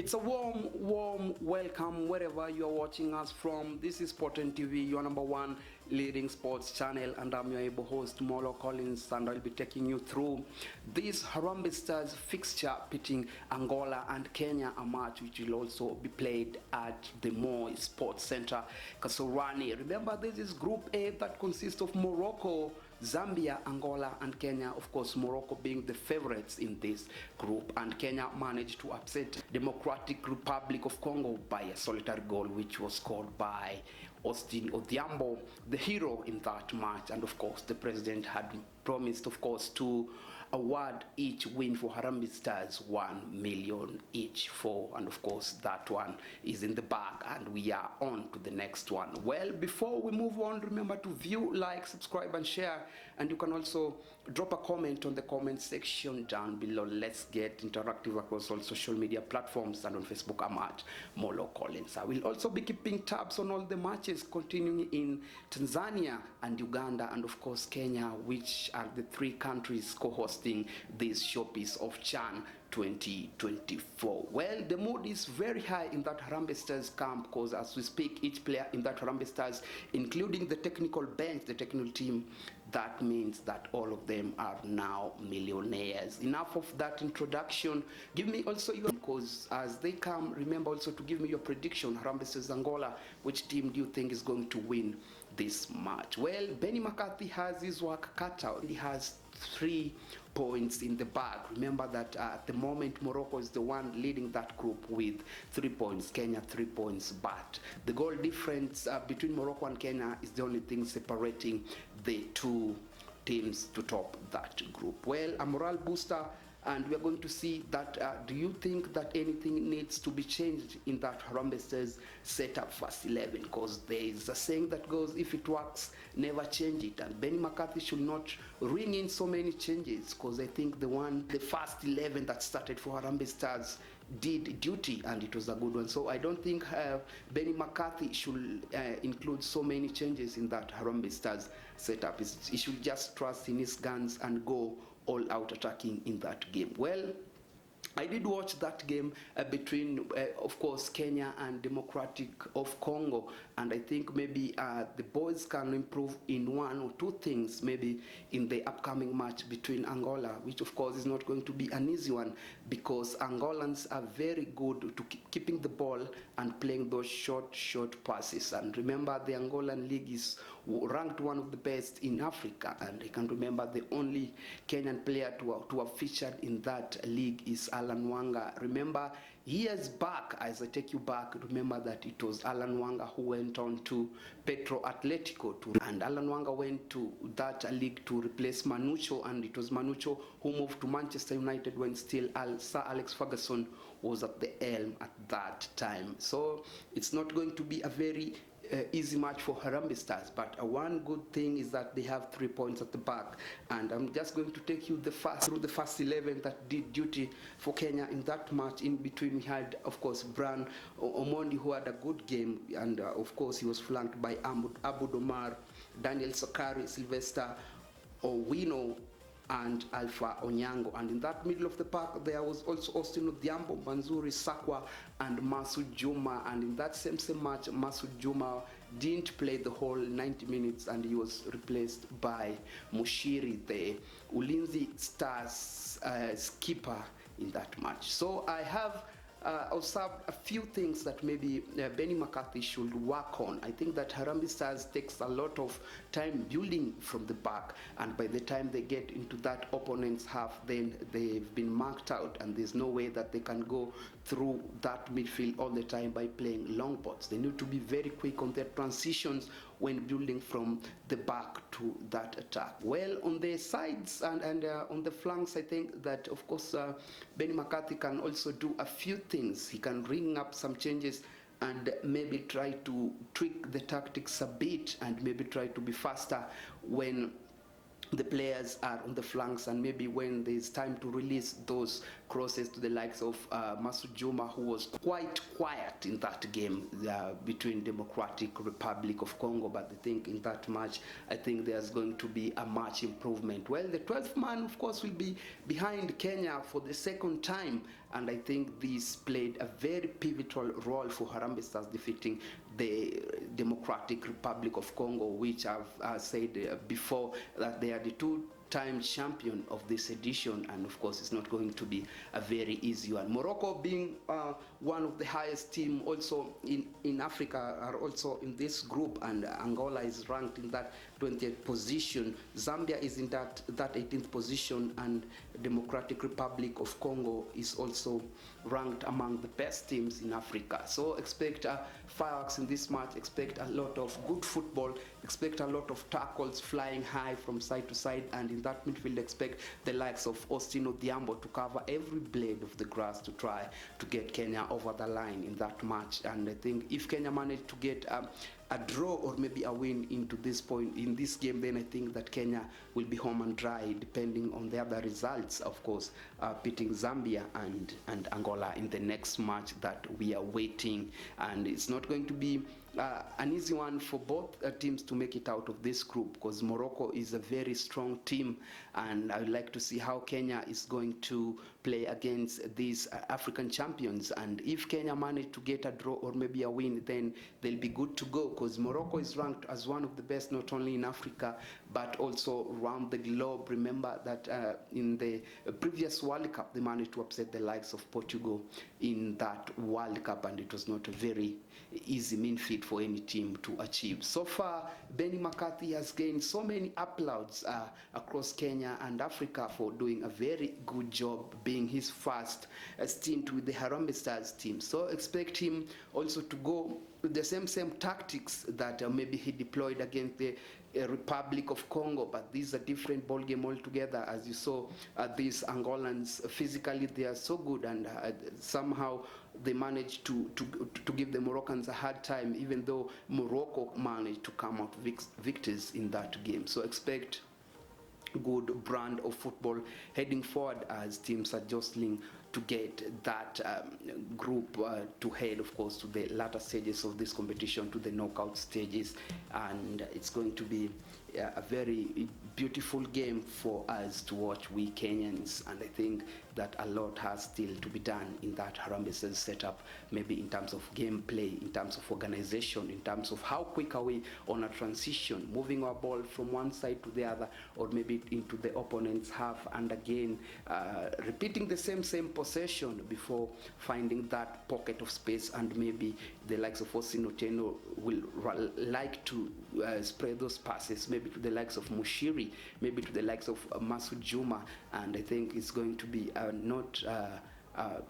It's a warm welcome wherever you are watching us from. This is Sporting TV, your number one leading sports channel, and I'm your able host Molo Collins, and I'll be taking you through this Harambee Stars fixture pitting Angola and Kenya, a match which will also be played at the Moi Sports Center, Kasarani. Remember, this is Group A that consists of Morocco, Zambia, Angola, and Kenya. Of course, Morocco being the favorites in this group, and Kenya managed to upset Democratic Republic of Congo by a solitary goal, which was scored by Austin Odhiambo, the hero in that match. And of course, the president had promised, of course, to award each win for Harambee Stars 1 million each for, and of course that one is in the bag, and we are on to the next one. Well, before we move on, remember to view, like, subscribe, and share, and you can also drop a comment on the comment section down below. Let's get interactive across all social media platforms, and on Facebook I'm at Molo Collins. I will also be keeping tabs on all the matches continuing in Tanzania and Uganda, and of course Kenya, which are the three countries co-hosting this showpiece of CHAN 2024. Well, the mood is very high in that Harambee Stars camp, because as we speak, each player in that Harambee Stars, including the technical bench, the technical team, that means that all of them are now millionaires. Enough of that introduction. Give me also your, because as they come, remember also to give me your prediction. Harambee Stars Angola, which team do you think is going to win this match? Well, Benny McCarthy has his work cut out. He has 3 points in the bag. Remember that at the moment Morocco is the one leading that group with 3 points, Kenya 3 points, but the goal difference between Morocco and Kenya is the only thing separating the two teams to top that group. Well, a morale booster, and we are going to see that. Do you think that anything needs to be changed in that Harambee Stars setup first 11? Because there is a saying that goes, if it works, never change it. And Benny McCarthy should not ring in so many changes, because I think the first 11 that started for Harambee Stars did duty, and it was a good one. So I don't think Benny McCarthy should include so many changes in that Harambee Stars setup. He should just trust in his guns and go all out attacking in that game. Well, I did watch that game between, of course, Kenya and Democratic of Congo, and I think maybe the boys can improve in 1 or 2 things, maybe in the upcoming match between Angola, which of course is not going to be an easy one, because Angolans are very good to keeping the ball and playing those short passes. And remember, the Angolan league is ranked one of the best in Africa, and I can remember the only Kenyan player to have featured in that league is Alan Wanga. Remember, years back, as I take you back, remember that it was Alan Wanga who went on to Petro Atletico, and Alan Wanga went to that league to replace Manucho, and it was Manucho who moved to Manchester United when still Sir Alex Ferguson was at the helm at that time. So it's not going to be a very easy match for Harambee Stars, but one good thing is that they have 3 points at the back, and I'm just going to take you through the first 11 that did duty for Kenya in that match. In between, we had, of course, Bran Omondi, who had a good game, and of course he was flanked by Abu Domar, Daniel Sakari, Sylvester Owino, and Alpha Onyango. And in that middle of the park, there was also Austin Odhiambo, Manzuri Sakwa, and Masud Juma. And in that same match, Masud Juma didn't play the whole 90 minutes, and he was replaced by Mushiri, the Ulinzi Stars skipper in that match. So I have observed a few things that maybe Benny McCarthy should work on. I think that Harambee Stars takes a lot of time building from the back, and by the time they get into that opponent's half, then they've been marked out, and there's no way that they can go through that midfield all the time by playing long balls. They need to be very quick on their transitions when building from the back to that attack. Well, on the sides and on the flanks, I think that, of course, Benny McCarthy can also do a few things. He can ring up some changes and maybe try to tweak the tactics a bit, and maybe try to be faster when the players are on the flanks, and maybe when there's time to release those crosses to the likes of Masud Juma, who was quite quiet in that game between Democratic Republic of Congo. But I think in that match, I think there's going to be a much improvement. Well, the 12th man, of course, will be behind Kenya for the second time, and I think this played a very pivotal role for Harambee Stars defeating the Democratic Republic of Congo, which I've said before that they are the two-time champion of this edition, and of course it's not going to be a very easy one. Morocco, being one of the highest team also in Africa, are also in this group, and Angola is ranked in that 20th position. Zambia is in that 18th position, and Democratic Republic of Congo is also ranked among the best teams in Africa. So expect fireworks in this match, expect a lot of good football, expect a lot of tackles flying high from side to side, and in that midfield expect the likes of Austin Odhiambo to cover every blade of the grass to try to get Kenya over the line in that match. And I think if Kenya managed to get a draw or maybe a win into this point in this game, then I think that Kenya will be home and dry, depending on the other results, of course, pitting Zambia and Angola in the next match that we are waiting. And it's not going to be an easy one for both teams to make it out of this group, because Morocco is a very strong team, and I would like to see how Kenya is going to play against these African champions. And if Kenya manage to get a draw or maybe a win, then they'll be good to go, because Morocco is ranked as one of the best not only in Africa but also around the globe. Remember that in the previous World Cup they managed to upset the likes of Portugal in that World Cup, and it was not a very easy mean feat for any team to achieve. So far, Benny McCarthy has gained so many applauds across Kenya and Africa for doing a very good job, being his first stint with the Harambee Stars team. So expect him also to go with the same tactics that maybe he deployed against the Republic of Congo, but these are different ball game altogether. As you saw, these Angolans physically they are so good, and somehow they managed to give the Moroccans a hard time, even though Morocco managed to come out victors in that game. So expect good brand of football heading forward as teams are jostling to get that group to head, of course, to the latter stages of this competition, to the knockout stages. And it's going to be a very beautiful game for us to watch, we Kenyans, and I think that a lot has still to be done in that Harambee Stars setup, maybe in terms of gameplay, in terms of organization, in terms of how quick are we on a transition, moving our ball from one side to the other, or maybe into the opponent's half, and again repeating the same possession before finding that pocket of space, and maybe the likes of Austin Otieno will like to spread those passes, maybe to the likes of Mushiri, maybe to the likes of Masud Juma, and I think it's going to be not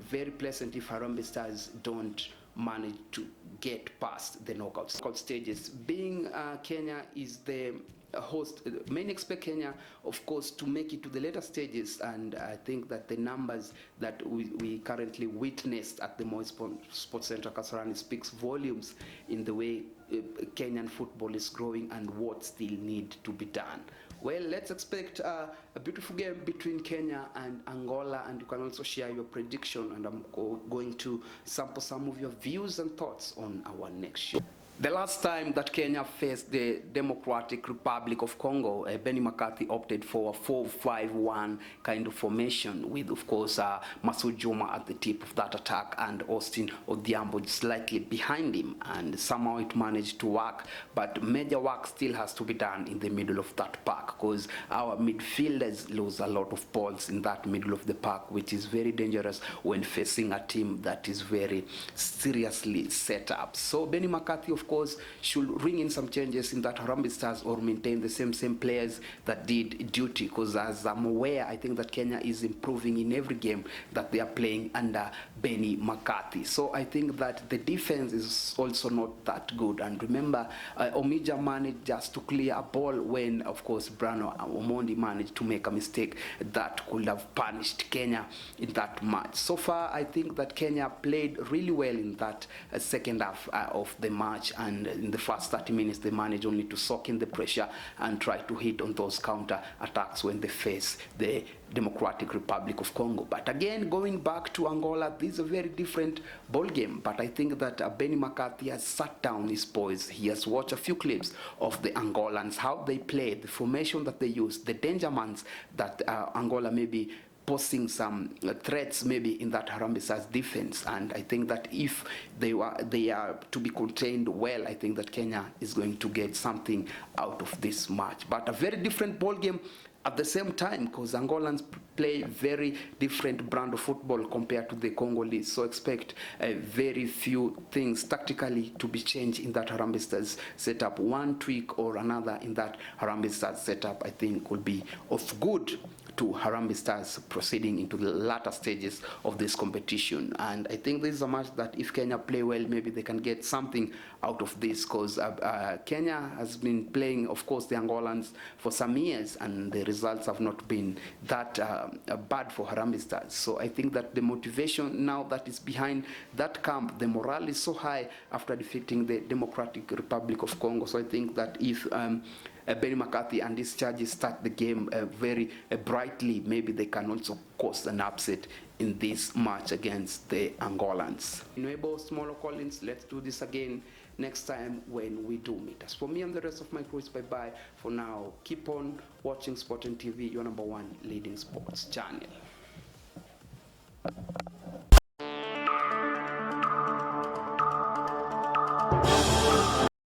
very pleasant if Harambee Stars don't manage to get past the knockout stages. Being Kenya is the host, many expect Kenya, of course, to make it to the later stages, and I think that the numbers that we currently witnessed at the Moi Sports Center Kasarani speaks volumes in the way Kenyan football is growing and what still need to be done. Well, let's expect a beautiful game between Kenya and Angola, and you can also share your prediction, and I'm going to sample some of your views and thoughts on our next show. The last time that Kenya faced the Democratic Republic of Congo, Benny McCarthy opted for a 4-5-1 kind of formation with, of course, Masud Juma at the tip of that attack and Austin Odhiambo slightly behind him, and somehow it managed to work, but major work still has to be done in the middle of that park, because our midfielders lose a lot of balls in that middle of the park, which is very dangerous when facing a team that is very seriously set up. So Benny McCarthy, of course, should ring in some changes in that Harambee Stars, or maintain the same players that did duty, because as I'm aware, I think that Kenya is improving in every game that they are playing under Benny McCarthy. So I think that the defense is also not that good, and remember, Omija managed just to clear a ball when, of course, Brano Omondi managed to make a mistake that could have punished Kenya in that match. So far, I think that Kenya played really well in that second half of the match, and in the first 30 minutes they manage only to soak in the pressure and try to hit on those counter attacks when they face the Democratic Republic of Congo. But again, going back to Angola, this is a very different ball game. But I think that Benny McCarthy has sat down his boys. He has watched a few clips of the Angolans, how they play, the formation that they use, the danger mans that Angola may be posing some threats maybe in that Harambee Stars defense. And I think that if they are to be contained well, I think that Kenya is going to get something out of this match. But a very different ball game at the same time, because Angolans play very different brand of football compared to the Congolese. So expect very few things tactically to be changed in that Harambee Stars setup. One tweak or another in that Harambee Stars setup, I think, will be of good to Harambee Stars proceeding into the latter stages of this competition. And I think this is a match that if Kenya play well, maybe they can get something out of this, because Kenya has been playing, of course, the Angolans for some years, and the results have not been that bad for Harambee Stars. So I think that the motivation now that is behind that camp, the morale is so high after defeating the Democratic Republic of Congo. So I think that if Benny McCarthy and his charges start the game very brightly, maybe they can also cause an upset in this match against the Angolans. Nuebo, Smaller Collins, let's do this again next time when we do meet. As for me and the rest of my crew, it's bye-bye for now. Keep on watching Sport and TV, your #1 leading sports channel.